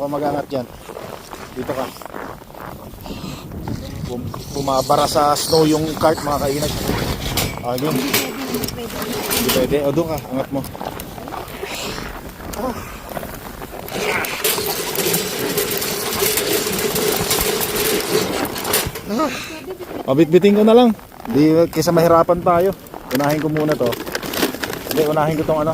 Ako mag-angat dyan. Dito ka. Bumabara sa snow yung cart mga kainag. Okay. Hindi pwede. O doon ka, angat mo. Pabitbitin ko na lang. Di kaysa mahirapan tayo. Unahin ko muna to. Hindi, unahin ko tong ano.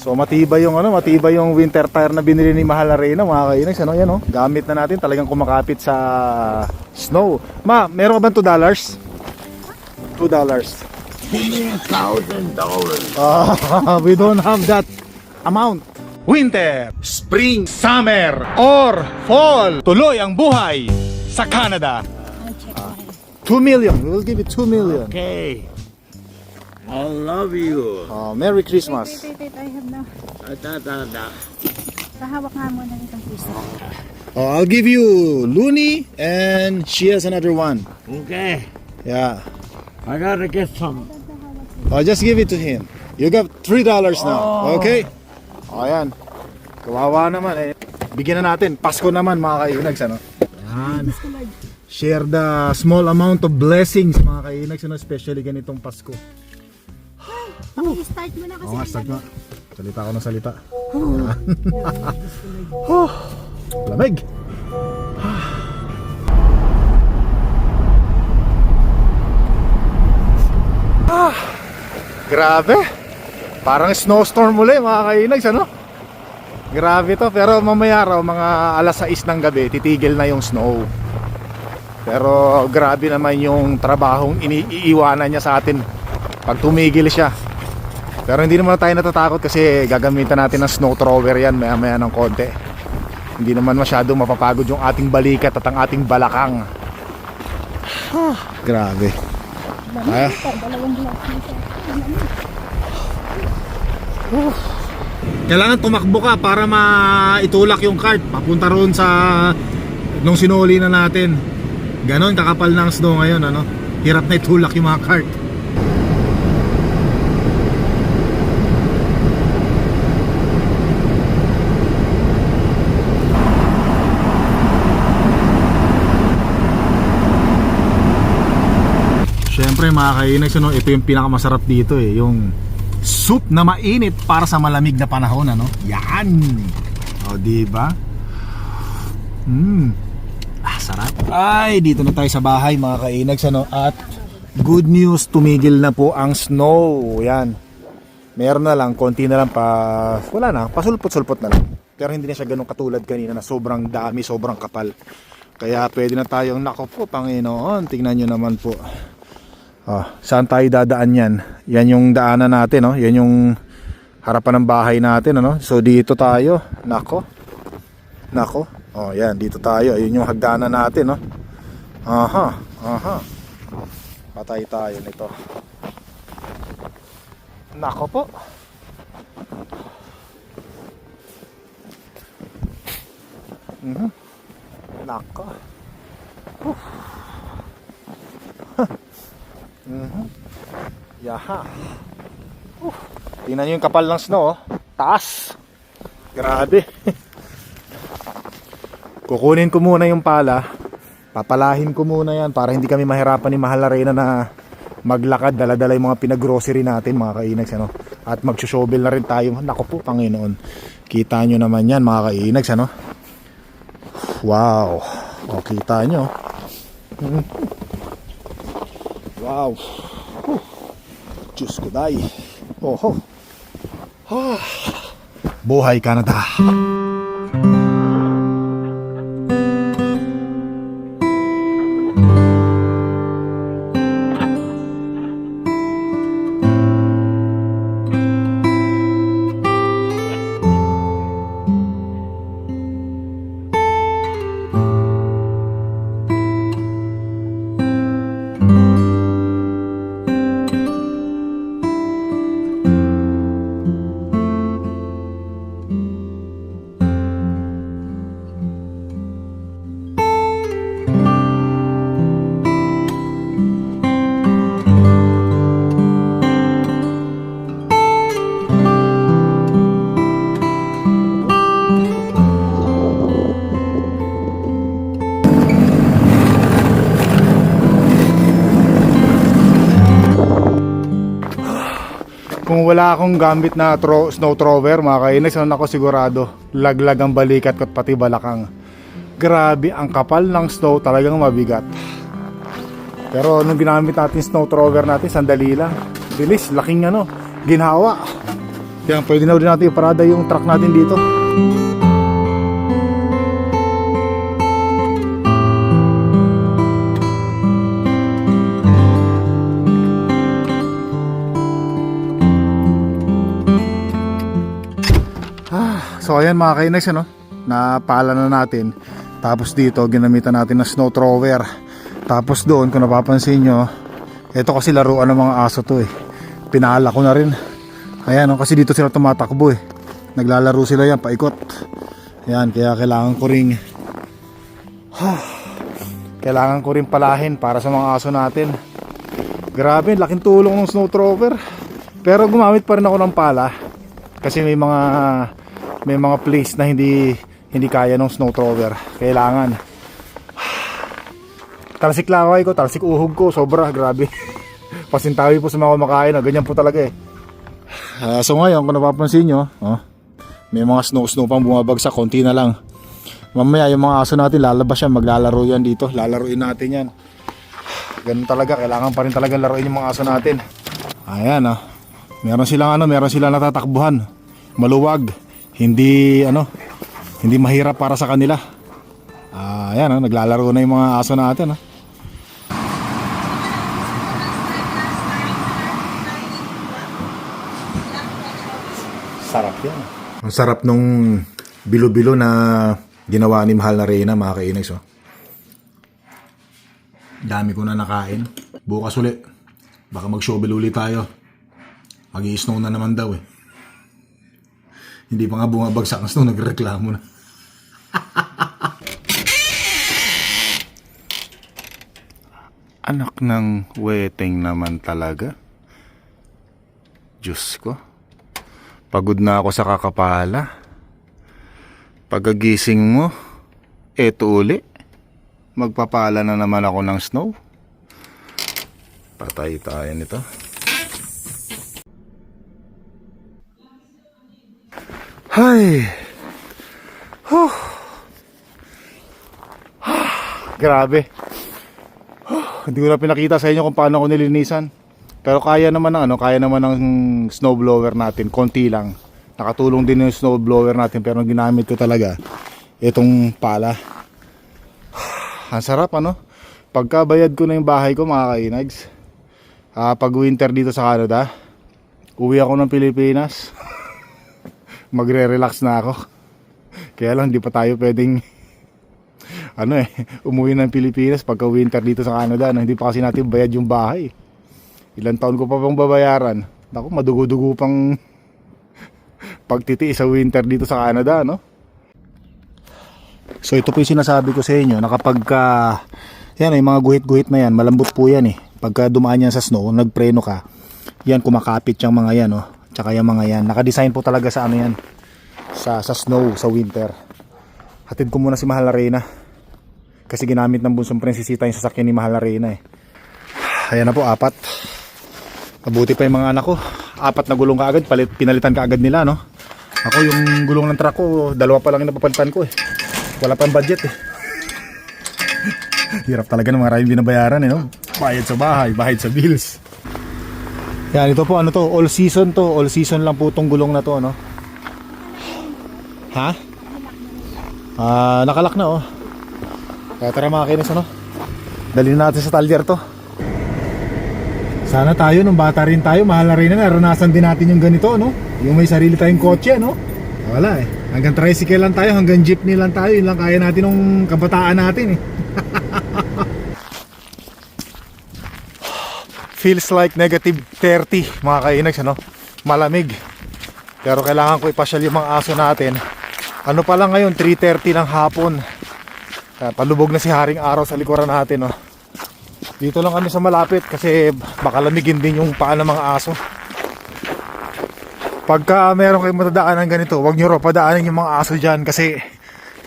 So matibay yung winter tire na binili ni Mahal Arena mga kainags, ano yan oh. Gamit na natin, talagang kumakapit sa snow. Ma, meron ka ba $2? $2. $1,000. We don't have that amount. Winter, spring, summer, or fall. Tuloy ang buhay sa Canada. 2 million. We will give you 2 million. Okay. I love you. Merry Christmas. Wait, I have na. Da. Kahawak nga muna ng isang piso. I'll give you Looney and she has another one. Okay. Yeah. I gotta get some. I'll just give it to him. You got $3 now. Okay? Ayan. Kawawa naman eh. Bigyan na natin. Pasko naman mga kainags, ano? Yan. Share the small amount of blessings mga kainags, ano? Especially ganitong Pasko. Start mo na kasi. Start mo. Salita ako ng salita. Lamig. Grabe. Parang snowstorm muli mga kainags, ano? Grabe to. Pero mamaya raw mga alas 6 ng gabi titigil na yung snow. Pero grabe naman yung trabahong iniiwanan niya sa atin pag tumigil siya. Pero hindi naman tayo natatakot kasi gagamitan natin ng snow thrower yan maya maya ng konti. Hindi naman masyadong mapapagod yung ating balikat at ang ating balakang. Grabe. Kailangan tumakbo ka para maitulak yung cart papunta roon sa nung sinuli na natin. Ganon kakapal ng snow ngayon, ano? Hirap na itulak yung mga cart. Siyempre mga kainags, ano, ito yung pinakamasarap dito eh, yung soup na mainit para sa malamig na panahon, ano? Yan. O, diba? Sarap. Ay, dito na tayo sa bahay mga kainags, ano? At good news, tumigil na po ang snow. Yan. Meron na lang, konti na lang pa, wala na, pasulpot-sulpot na lang. Pero hindi na siya ganun katulad kanina na sobrang dami, sobrang kapal. Kaya pwede na tayong, nako po, Panginoon, tingnan nyo naman po. Saan tayo dadaan yan? Yan yung daanan natin, no? Yan yung harapan ng bahay natin, ano? So dito tayo. Nako. Yan, dito tayo. Yun yung hagdanan natin, no? Aha. Patay tayo nito. Nako po. Nako. Yaha. Tingnan nyo yung kapal ng snow, oh. Taas. Grabe. Kukunin ko muna yung pala. Papalahin ko muna yan para hindi kami mahirapan ni Mahal Arena na maglakad, dala-dala yung mga pinag-grocery natin mga kainags, ano? At magsushovel na rin tayo. Naku po, Panginoon. Kita nyo naman yan mga kainags, ano? Wow. O, kita nyo. Wow. Diyos ko day. Buhay Canada. Kung wala akong gamit na snow thrower mga kainags, ako sigurado laglag ang balikat ko at pati balakang. Grabe, ang kapal ng snow, talagang mabigat. Pero nung ginamit natin snow thrower natin, sandali lang. Bilis, laking ginhawa. Kaya pwede na rin natin iparada yung truck natin dito. So ayan mga kainags, napala na natin. Tapos dito ginamitan natin ng snow thrower. Tapos doon kung napapansin nyo, ito kasi laruan ng mga aso to Pinala ko na rin. Ayan kasi dito sila tumatakbo Naglalaro sila yan paikot. Ayan, kaya kailangan ko rin palahin para sa mga aso natin. Grabe, laking tulong ng snow thrower. Pero gumamit pa rin ako ng pala. Kasi may mga place na hindi kaya ng snow thrower. Kailangan. Talsik laway ko, talsik uhog ko, sobra, grabe. Pasintawi po sa mga kumakain, ganyan po talaga so ngayon, kung napapansin nyo, may mga snow pang bumabagsak, konti na lang. Mamaya yung mga aso natin lalabas yan, maglalaro yan dito, lalaruin natin yan. Ganun talaga, kailangan pa rin talaga laruin yung mga aso natin. Ayan meron silang natatakbuhan. Maluwag, hindi mahirap para sa kanila. Ayan naglalaro na yung mga aso natin Sarap yan. Ang sarap nung bilo-bilo na ginawa ni Mahal na Reyna mga kainags Dami ko na nakain. Bukas ulit baka mag-shovel ulit tayo. Mag-i-snow na naman daw Hindi pa nga bumabagsak ang snow, nagreklamo na. Anak ng weteng naman talaga. Diyos ko. Pagod na ako sa kakapala. Pagkagising mo, eto uli. Magpapala na naman ako ng snow. Patay tayo nito. Hay. Grabe. Hindi ko na pinakita sa inyo kung paano ko nilinisan. Pero kaya naman ng snow blower natin, konti lang. Nakatulong din yung snow blower natin, pero ang ginamit ko talaga itong pala. Ang sarap Pagkabayad ko na yung bahay ko mga kainags. Pag winter dito sa Canada, uwi ako ng Pilipinas. Magre-relax na ako. Kaya lang di pa tayo pwedeng umuwi ng Pilipinas pagka winter dito sa Canada. Hindi pa kasi natin bayad yung bahay. Ilang taon ko pa bang babayaran? Naku, madugo-dugo pang pagtitiis sa winter dito sa Canada, So ito po yung sinasabi ko sa inyo na kapag yung mga guhit-guhit na yan, malambot po yan Pagka dumaan yan sa snow, nagpreno ka, yan kumakapit yung mga yan, Tsaka yung mga yan, nakadesign po talaga sa yan, sa snow, sa winter. Hatid ko muna si Mahal na Reyna. Kasi ginamit ng bunsong prinsesita yung sasakyan ni Mahal na Reyna Ayan na po, 4. Mabuti pa yung mga anak ko. 4 na gulong kaagad, pinalitan kaagad nila, Ako yung gulong ng truck ko, 2 pa lang yung napapalitan ko Wala pang budget Hirap talaga ng maraming binabayaran Bayad sa bahay, bayad sa bills. Yan, ito po all season to. All season lang po tong gulong na to, Ha? Nakalak na Kaya tara mga kinis, dalhin natin sa talyer to. Sana tayo, nung bata rin tayo, Mahal na Reyna, naranasan din natin yung ganito, Yung may sarili tayong kotse, Wala hanggang tricycle lang tayo, hanggang jeepney lang tayo. Yun lang kaya natin nung kabataan natin Feels like negative 30 mga kainags, malamig. Pero kailangan ko ipasyal yung mga aso natin. Pa lang ngayon, 3:30 ng hapon. Palubog na si Haring Araw sa likuran natin, Dito lang kami sa malapit kasi baka lamigin din yung paa ng mga aso. Pagka meron kayong matadaanan ganito, huwag nyo padaanin yung mga aso dyan kasi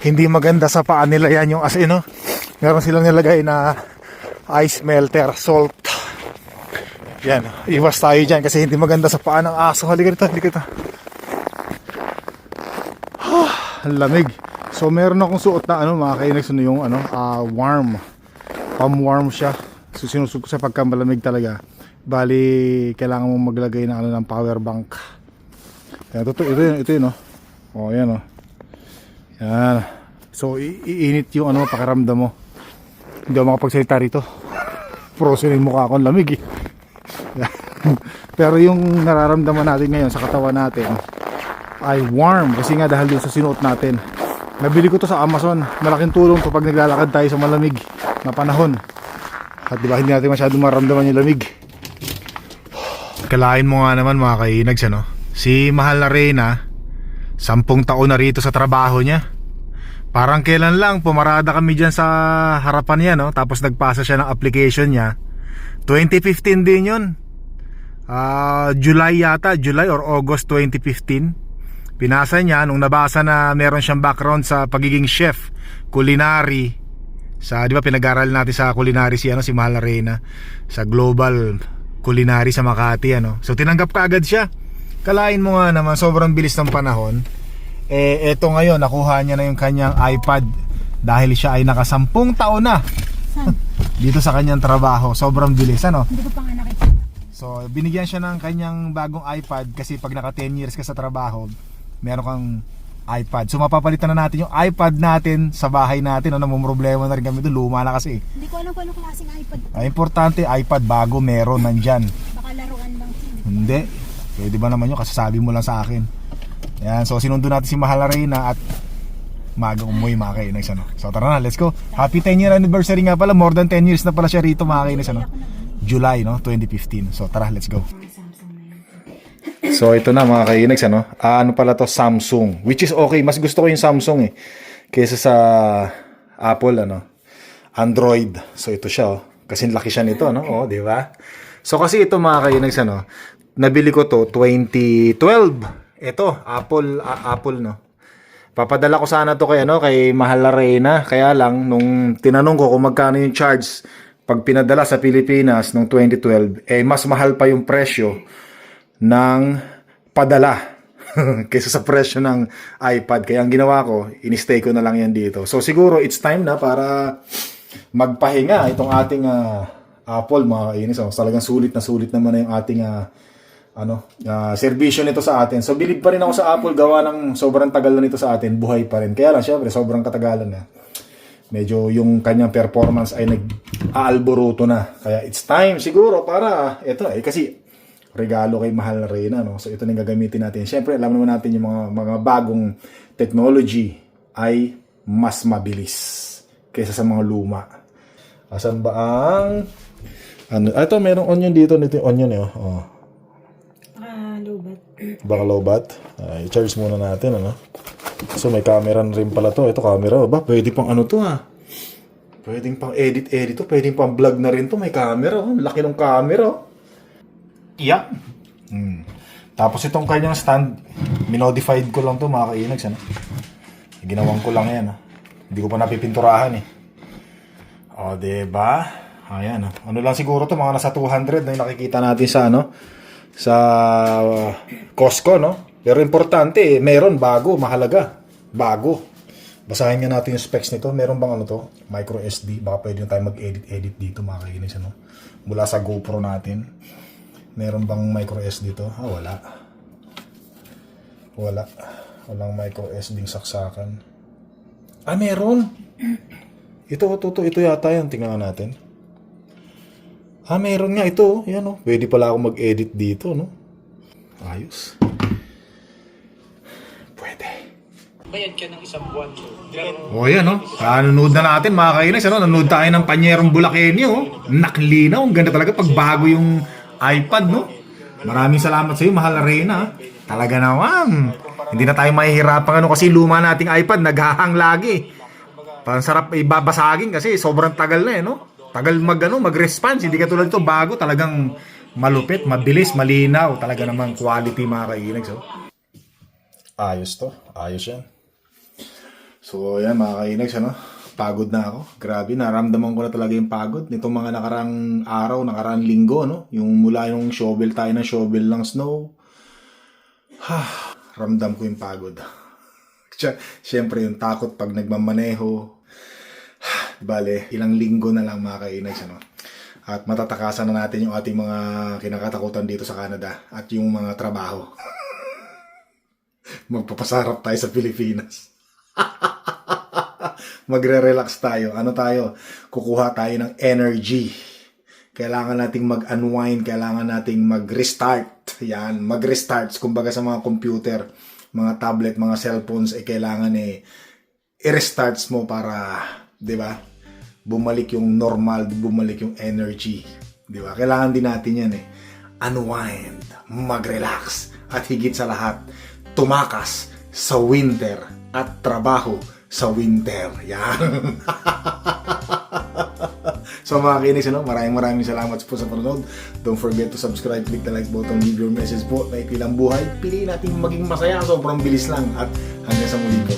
hindi maganda sa paa nila yan yung meron silang nilagay na ice melter, salt. Yan, iwas tayo dyan kasi hindi maganda sa paa ng aso. Halika dito, halika dito. Ang lamig. So meron akong suot na mga kainags, yung warm. Warm siya. So sinusot ko sa pagka malamig talaga. Bali, kailangan mo maglagay ng power bank. Yan, ito yun, oh, yan, yan. So iinit yung pakiramdam mo. Hindi ako makapagsalita rito. Frozen yung mukha ko, lamig eh. Pero yung nararamdaman natin ngayon sa katawan natin ay warm kasi nga dahil dun sa sinuot natin. Nabili ko to sa Amazon. Malaking tulong to pag naglalakad tayo sa malamig na panahon. At diba hindi natin masyadong maramdaman yung lamig. Kalain mo nga naman mga kainags, si mahal na Reyna 10 taon na rito sa trabaho niya. Parang kailan lang pumarada kami dyan sa harapan niya, tapos nagpasa siya ng application niya. 2015 din yun. July or August 2015. Pinasa niya nung nabasa na meron siyang background sa pagiging chef, culinary. Di ba pinag-aral natin sa culinary si Mahal na Reyna sa Global Culinary sa Makati, So tinanggap kaagad siya. Kalain mo nga naman, sobrang bilis ng panahon. Eto ngayon, nakuha niya na yung kanyang iPad dahil siya ay naka 10 taon na dito sa kanyang trabaho. Sobrang bilis, Hindi ko pa nga nakita. So, binigyan siya ng kanyang bagong iPad kasi pag naka 10 years ka sa trabaho, meron kang iPad. So, mapapalitan na natin yung iPad natin sa bahay natin. Problema na rin kami doon, luma na kasi. Hindi ko alam kung anong klaseng iPad. Importante, iPad bago meron nandyan. Baka laruan lang. Hindi. Pwede ba naman yun? Kasasabi mo lang sa akin. Yan, so sinundo natin si Mahal na Reyna at magang umuwi mga kainags, So tara na, let's go. Happy 10 year anniversary nga pala. More than 10 years na pala siya rito mga kainags, July 2015. So tara, let's go. So ito na mga kainags, ano pala to, Samsung. Which is okay, mas gusto ko yung Samsung kaysa sa Apple, Android. So ito siya, kasi laki siya nito, di ba? So kasi ito mga kainags, nabili ko to 2012. Ito, Apple, Papadala ko sana to kay Mahal na Reyna. Kaya lang, nung tinanong ko kung magkano yung charge pag pinadala sa Pilipinas nung 2012, mas mahal pa yung presyo ng padala kaysa sa presyo ng iPad. Kaya ang ginawa ko, in-stay ko na lang yan dito. So siguro, it's time na para magpahinga itong ating Apple, mga kainis. Talagang sulit naman na yung ating serbisyo nito sa atin. So bilib pa rin ako sa Apple, gawa ng sobrang tagal na nito sa atin, buhay pa rin. Kaya lang syempre sobrang katagalan na. Medyo yung kanyang performance ay nag-aalboruto na. Kaya it's time siguro para ito kasi regalo kay Mahal na Reyna, So ito na yung gagamitin natin. Syempre alam naman natin yung mga bagong technology ay mas mabilis kaysa sa mga luma. Asan ba ang ito merong onion dito, nito yung onion Lobat. Baka lowbat. I-charge muna natin, So may camera rin pala to. Ito camera. Pwede pang to Pwedeng pang edit to. Pwedeng pang vlog na rin to. May camera. Laki ng camera. Yeah. Tapos itong kanyang stand, minodified ko lang to mga kainags, Ginawang ko lang yan, Hindi ko pa napipinturahan diba? Ayan, Ano lang siguro to, mga nasa 200 na yung nakikita natin sa Costco, Pero importante, meron bago, mahalaga. Bago. Basahin nga natin yung specs nito. Meron bang micro SD. Baka pwede tayo mag-edit dito mga kainis, mula sa GoPro natin. Meron bang micro SD dito? Wala. Walang micro SD saksakan. Meron. Ito yata yan. Tingnan natin. Meron nga ito. Yan, Pwede pala ako mag-edit dito, Ayos. Pwede. Bayad ka ng isang buwan. Yan, nanonood na natin, mga kainis, nanonood tayo ng Panyerong Bulakenyo, Naklinaw. Ang ganda talaga pag bago yung iPad, Maraming salamat sa iyo, Mahal na Reyna. Talaga naman. Hindi na tayo mahihirapan, kasi luma nating iPad, naghahang lagi. Parang sarap ibabasagin kasi sobrang tagal na, Tagal mag-response, hindi katulad ito bago, talagang malupit, mabilis, malinaw, talaga namang quality mga kainags. Ayos to, ayos yan. So yan mga kainags, Pagod na ako. Grabe, naramdaman ko na talaga yung pagod nitong mga nakarang araw, nakarang linggo, no? Yung mula yung shovel tayo ng shovel ng snow. Ramdam ko yung pagod. Siyempre yung takot pag nagmamaneho. Bale, ilang linggo na lang mga kainags, ano? At matatakasan na natin yung ating mga kinakatakutan dito sa Canada at yung mga trabaho. Magpapasarap tayo sa Pilipinas. Magre-relax tayo. Ano tayo? Kukuha tayo ng energy. Kailangan nating mag-unwind. Kailangan nating mag-restart. Yan, mag-restarts. Kumbaga sa mga computer, mga tablet, mga cellphones, kailangan i-restarts mo para, di ba? Bumalik yung normal, bumalik yung energy. Di ba? Kailangan din natin yan unwind, mag-relax, at higit sa lahat, tumakas sa winter at trabaho sa winter. Yan. So mga kinis, maraming salamat po sa panonood. Don't forget to subscribe, click the like button, leave your message po. Maikli lang buhay. Piliin natin maging masaya. Sobrang bilis lang. At hanggang sa muli po.